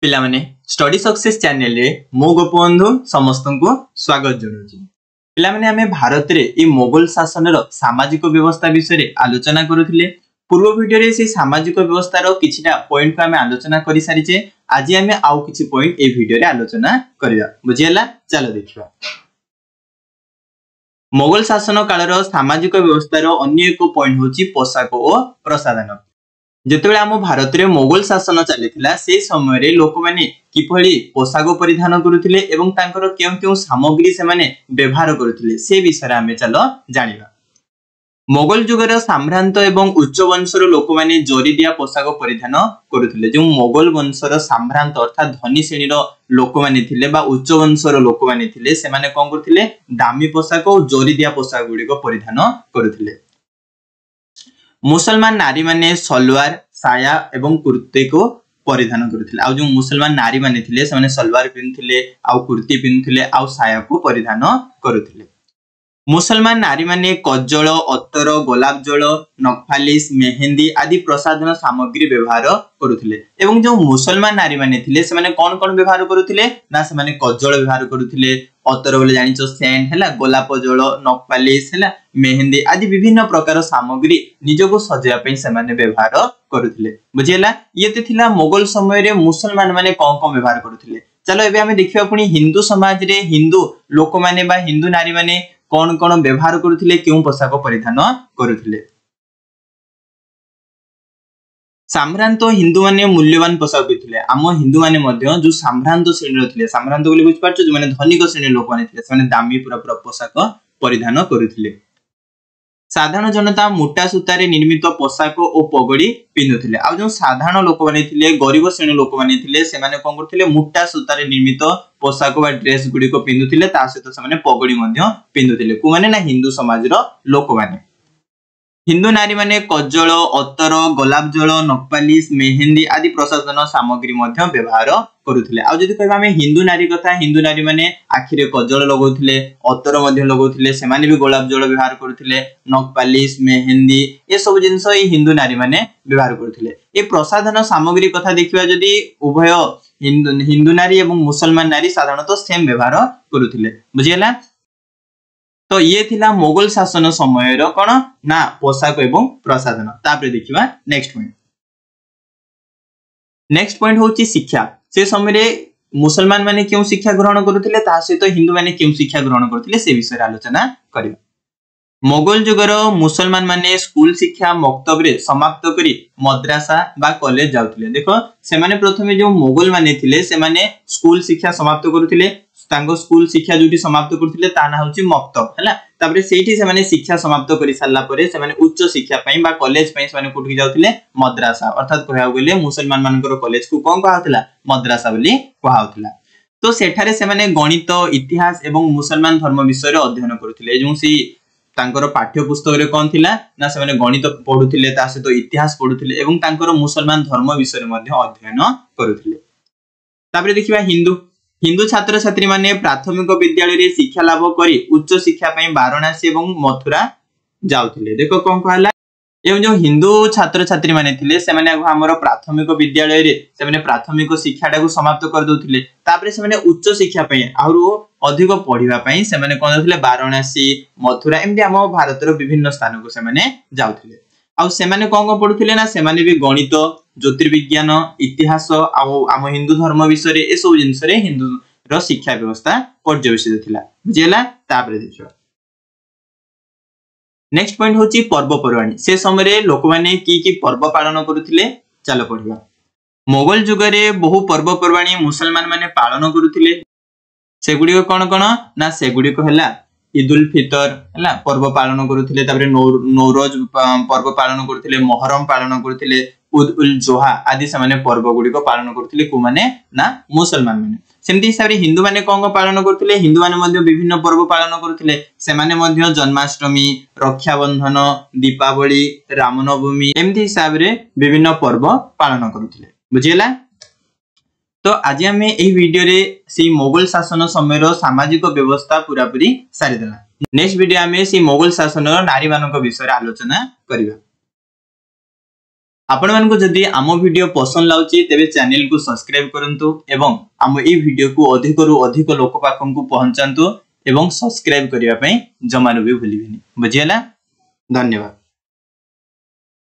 पिला माने study success channel रे मो गोपबंधु समस्त को स्वागत जनाऊँ। पिला माने आमे भारत रे ए मोगल शासन रो सामाजिक व्यवस्था विषय रे आलोचना करूथिले। पूर्व वीडियो रे से सामाजिक व्यवस्था रो किछिटा पॉइंट को आमे आलोचना करि सारिचे। आज आमे आउ किछि पॉइंट ए वीडियो रे आलोचना करिया। बुझियला चलो देखिबा। मोगल शासन काल रो सामाजिक व्यवस्था रो अन्य एक पॉइंट होची पोशाक और प्रसाधन। जेतेबेले आम भारत रे मोगल शासन चलीथिला से समय रे लोक माने किभली पोशाक परिधान करुथिले एवं तांकर केउ केउ सामग्री से माने व्यवहार करुथिले से विषय रे आमे चलो जानिबा। मोगल जुगर साम्रांत एवं उच्च वंशर लोक माने जरीदिया पोशाक परिधान करुथिले। जो मोगल वंशर साम्रांत अर्थात धनी श्रेणी रो लोक माने थिले बा उच्च वंशर लोक माने थिले से माने कोन करथिले दामी पोशाक और जरीदिया पोशाक गुडी को परिधान करुथिले। मुसलमान नारी माने सलवार साया एवं कुर्ते को परिधान करुथिले। आ जो मुसलमान नारी माने थिले से माने सलवार पिनथिले आ कुर्ती पिनथिले आ साया को परिधान करुथिले। मुसलमान नारी माने कज्जल अत्तर गोलाप जल नखपालिश मेहंदी आदि प्रसाधन सामग्री व्यवहार करुथिले। एवं जो मुसलमान नारी माने थिले से माने कोन कोन व्यवहार करुथिले ना से माने कज्जल व्यवहार करुथिले अत्तर बोले जानिचो सेंट हैला गोलाप जल नखपालिश हैला मेहंदी आदि विभिन्न प्रकार सामग्री निजको सजाया पई से माने व्यवहार करुथिले। बुझियला ये ते थिला मोगल समय रे मुसलमान माने कोन कोन व्यवहार करुथिले। चलो एबे हमें देखिबा पुनी हिंदू समाज रे हिंदू लोक माने बा हिंदू नारी माने कोन कोन व्यवहार करुथिले केउ पोशाक परिधान करुथिले। साम्रांत हिंदू माने मूल्यवान पोशाक पिथिले। आम हिंदू माने मध्य जो साम्रांत श्रेणी रो थिले साम्रांत बोली बुझ पारछ जो माने धनिक श्रेणी लोक माने थिले से माने दामी पूरा पोशाक परिधान करुथिले। साधारण जनता मोटा सूतारे निर्मित पोशाक और पगड़ी पिंधुथिले। आ जो साधारण लोक माने थिले गरीब श्रेणी लोक माने थिले से माने कोन करथिले मोटा सूतारे निर्मित पोशाक बा ड्रेस गुडी को पिंधुथिले ता सहित से माने पगड़ी मध्य पिंधुथिले। को माने ना हिंदू समाज रो लोक माने। हिंदू नारी माने कज्जल अत्तर गोलाप जल नखपालिश मेहंदी आदि प्रसाधन सामग्री मध्य व्यवहार करुथिले। आ जदि कहबा हमें हिंदू नारी कथा हिंदू नारी माने आखिरे कज्जल लगाउथिले अत्तर मध्य लगाउथिले से माने भी गोलाप जल व्यवहार करुथिले नखपालिश मेहंदी ए सब जिंस ए हिंदू नारी माने व्यवहार करुथिले। ए प्रसाधन सामग्री कथा देखिबा जदि उभय हिंदू नारी एवं मुसलमान नारी साधारणतः सेम व्यवहार करुथिले। बुझियला तो ये थिला मोगल शासन समय रो कोन ना पोशाक एवं प्रसाधन। तापर देखिबा नेक्स्ट पॉइंट होची शिक्षा। से समय रे मुसलमान माने क्यों शिक्षा ग्रहण करुथिले ता सहित हिंदू माने क्यों शिक्षा ग्रहण करुथिले से विषय आलोचना करिबा। मोगल जुगर मुसलमान माने स्कूल शिक्षा मक्तब रे समाप्त करी मद्रासा बा कॉलेज जाउथिले। देखो से माने प्रथमे जो मोगल माने थिले से माने स्कूल शिक्षा समाप्त करुथिले तांको स्कूल शिक्षा जोटी समाप्त करथिले ता ना होची मक्तब हैला। तापरे सेठी से माने शिक्षा समाप्त करि सारला परे से माने उच्च शिक्षा पई बा कॉलेज पई से माने कोठी जाउथिले मद्रासा अर्थात कहया गेले मुसलमान मानकर कॉलेज को कोन कहउथिला मद्रासा बोली कहउथिला। तो सेठारे से माने गणित इतिहास एवं मुसलमान धर्म विषय रे अध्ययन करुथिले। जो सी तांकर पाठ्य पुस्तक रे कोन थिला ना से माने गणित पढुथिले ता से तो इतिहास पढुथिले एवं तांकर मुसलमान धर्म विषय रे मध्ये अध्ययन करुथिले। तापरे देखिबा हिंदू छात्र छात्री माने प्राथमिक विद्यालय रे शिक्षा लाभ करी उच्च शिक्षा पई वाराणसी एवं मथुरा जाउथिले। देखो कोन कहला एवं जो हिंदू छात्र छात्री माने थिले से माने हमर प्राथमिक विद्यालय रे से माने प्राथमिक शिक्षाटा को समाप्त कर दोथिले तापरे से माने उच्च शिक्षा पई आरो अधिक पढिबा पई से माने कोन दोथिले वाराणसी मथुरा एमदी हम भारत रो विभिन्न स्थान को से माने जाउथिले। आ से माने कोन पढुथिले ना से माने भी गणित ज्योतिर्विज्ञान इतिहास आम हिंदू धर्म विषय ए सब जिंस रे हिंदू रो शिक्षा व्यवस्था पर्यवेसित थिला। बुझियला तापर देखिबा नेक्स्ट पॉइंट होची पर्व पर्वाणी। से समय रे लोक माने की पर्व पालन करुथिले चलो पढिबा। मोगल जुग रे बहु पर्व पर्वाणी मुसलमान माने पालन करुथिले। सेगुडी को कोन कोन ना सेगुडी को हला ईद उल फितर हला पर्व पालन करुथिले तापर नौरोज पर्व पालन करुथिले मुहर्रम पालन करुथिले उद उल जोहा आदि से माने पर्व गुडी को पालन करथिले को माने ना मुसलमान माने। सेमति हिसाब रे हिंदू माने कोन पालन करथिले हिंदू माने मध्ये विभिन्न पर्व पालन करथिले से माने मध्ये जन्माष्टमी रक्षाबंधन दीपावली रामनवमी एमति हिसाब रे विभिन्न पर्व पालन करथिले। बुझियला तो आज हमें एही वीडियो रे से मोगल शासन समय रो सामाजिक व्यवस्था पूरा पूरी सारी देला। नेक्स्ट वीडियो हमें से मोगल शासन रो नारी मानक विषय रे आलोचना करिबा। आपण मानको जदि आम वीडियो पसंद लाउची तेबे चैनल को सब्सक्राइब करंतु एवं आम ए वीडियो को अधिक रु अधिक लोक पाखन को पहुंचांतु एवं सब्सक्राइब करिया पई जमानु भी भूलिबेनी बुझियला। धन्यवाद।